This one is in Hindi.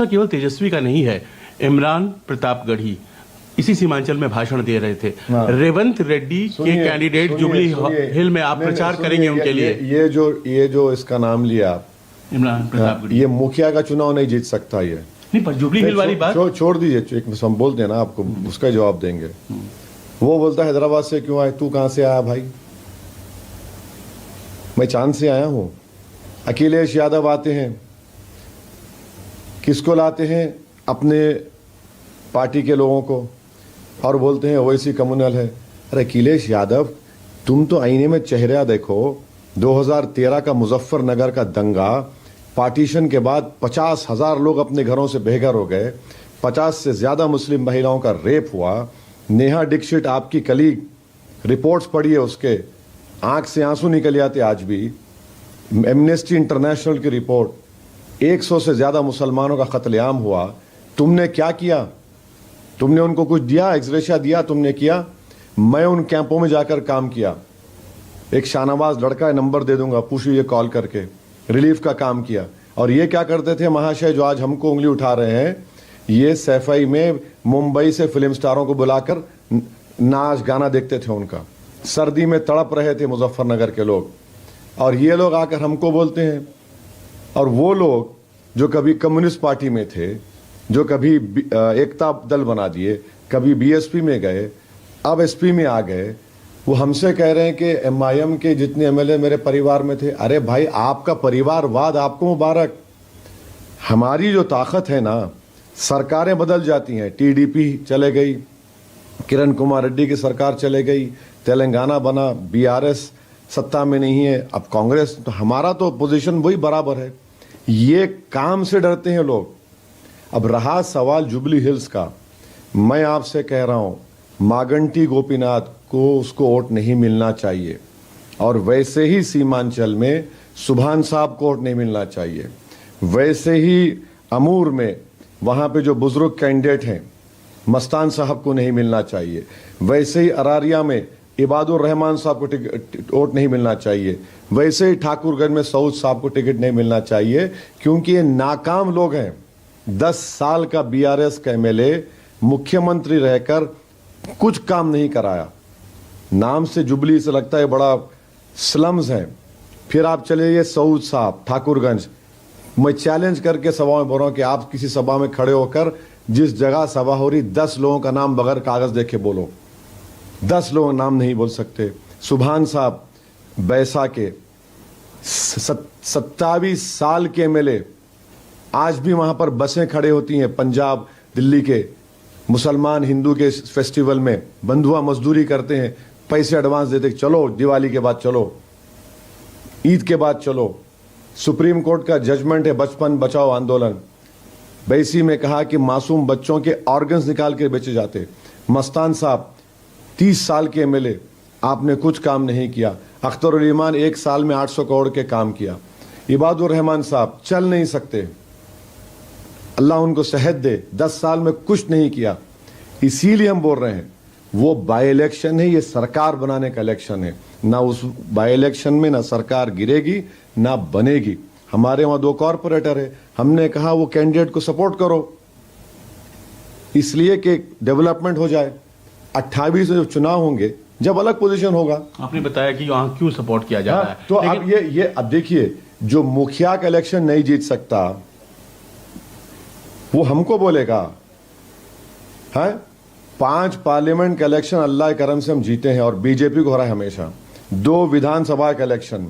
केवल तेजस्वी का नहीं है, इमरान प्रतापगढ़ी इसी सीमांचल में भाषण दे रहे थे। रेवंत रेड्डी के कैंडिडेट जुबली हिल में आप प्रचार करेंगे उनके लिए। ये जो इसका नाम लिया इमरान प्रतापगढ़ी, ये मुखिया का चुनाव नहीं जीत सकता। ये नहीं, पर जुबली हिल वाली बात छोड़ दीजिए, एक हम बोलते हैं ना आपको, उसका जवाब देंगे। वो बोलता है हैदराबाद से क्यों आए, तू कहां से आया भाई? मैं चांद से आया हूं। अखिलेश यादव आते हैं, किसको लाते हैं? अपने पार्टी के लोगों को, और बोलते हैं ओवैसी कम्युनल है। अरे अखिलेश यादव, तुम तो आईने में चेहरा देखो। 2013 का मुजफ्फरनगर का दंगा, पार्टीशन के बाद 50,000 लोग अपने घरों से बेघर हो गए, 50 से ज्यादा मुस्लिम महिलाओं का रेप हुआ। नेहा दीक्षित आपकी कलीग, रिपोर्ट्स पढ़िए उसके, आंख से आंसू निकल जाते आज भी। एमनेस्टी इंटरनेशनल की रिपोर्ट, 100 से ज्यादा मुसलमानों का कत्लेआम हुआ। तुमने क्या किया? तुमने उनको कुछ दिया, एक्सग्रेशिया दिया? तुमने किया? मैं उन कैंपों में जाकर काम किया। एक शाहनवाज लड़का है, नंबर दे दूंगा, पूछिए कॉल करके, रिलीफ का काम किया। और ये क्या करते थे महाशय, जो आज हमको उंगली उठा रहे हैं, ये सैफई में मुंबई से फिल्म स्टारों को बुलाकर नाच गाना देखते थे उनका। सर्दी में तड़प रहे थे मुजफ्फरनगर के लोग, और ये लोग आकर हमको बोलते हैं। और वो लोग जो कभी कम्युनिस्ट पार्टी में थे, जो कभी एकता दल बना दिए, कभी बीएसपी में गए, अब एसपी में आ गए, वो हमसे कह रहे हैं कि एमआईएम के जितने एमएलए मेरे परिवार में थे। अरे भाई, आपका परिवारवाद आपको मुबारक। हमारी जो ताकत है ना, सरकारें बदल जाती हैं, टीडीपी चले गई, किरण कुमार रेड्डी की सरकार चले गई, तेलंगाना बना, बीआरएस सत्ता में नहीं है, अब कांग्रेस, तो हमारा तो पोजीशन वही बराबर है। ये काम से डरते हैं लोग। अब रहा सवाल जुबली हिल्स का, मैं आपसे कह रहा हूं, मागंटी गोपीनाथ को उसको वोट नहीं मिलना चाहिए, और वैसे ही सीमांचल में सुभान साहब को वोट नहीं मिलना चाहिए, वैसे ही अमूर में वहां पे जो बुजुर्ग कैंडिडेट हैं मस्तान साहब को नहीं मिलना चाहिए, वैसे ही अरारिया में इबादुर रहमान साहब को वोट नहीं मिलना चाहिए, वैसे ही ठाकुरगंज में सऊद साहब को टिकट नहीं मिलना चाहिए, क्योंकि ये नाकाम लोग हैं। 10 साल का बीआरएस का एमएलए मुख्यमंत्री रहकर कुछ काम नहीं कराया। नाम से जुबली से लगता है बड़ा स्लम्स है। फिर आप चले गए सऊद साहब ठाकुरगंज, मैं चैलेंज करके सभा में बोल रहा हूं कि आप किसी सभा में खड़े होकर, जिस जगह सभा हो रही, 10 लोगों का नाम बगैर कागज देखे बोलो। 10 लोगों का नाम नहीं बोल सकते। सुभान साहब बैसा के 27 साल के एमएलए, आज भी वहां पर बसें खड़े होती हैं पंजाब दिल्ली के, मुसलमान हिंदू के फेस्टिवल में बंधुआ मजदूरी करते हैं, पैसे एडवांस देते, चलो दिवाली के बाद चलो, ईद के बाद चलो। सुप्रीम कोर्ट का जजमेंट है बचपन बचाओ आंदोलन, बैसी में कहा कि मासूम बच्चों के ऑर्गन्स निकाल के बेचे जाते। मस्तान साहब 30 साल के एमएलए, आपने कुछ काम नहीं किया। अख्तर ईमान 1 साल में 800 करोड़ के काम किया। इबादुर रहमान साहब चल नहीं सकते, अल्लाह उनको सेहत दे, 10 साल में कुछ नहीं किया। इसीलिए हम बोल रहे हैं, वो बाई इलेक्शन है, ये सरकार बनाने का इलेक्शन है। ना उस बाई इलेक्शन में ना सरकार गिरेगी ना बनेगी। हमारे वहां 2 कॉर्पोरेटर है, हमने कहा वो कैंडिडेट को सपोर्ट करो, इसलिए कि डेवलपमेंट हो जाए। 28 में जब चुनाव होंगे, जब अलग पोजीशन होगा। आपने बताया कि वहां क्यों सपोर्ट किया जा रहा है, तो अब ये अब देखिए, जो मुखिया का इलेक्शन नहीं जीत सकता वो हमको बोलेगा है। 5 पार्लियामेंट का इलेक्शन अल्लाह के करम से हम जीते हैं, और बीजेपी को हराए हमेशा। 2 विधानसभा का इलेक्शन,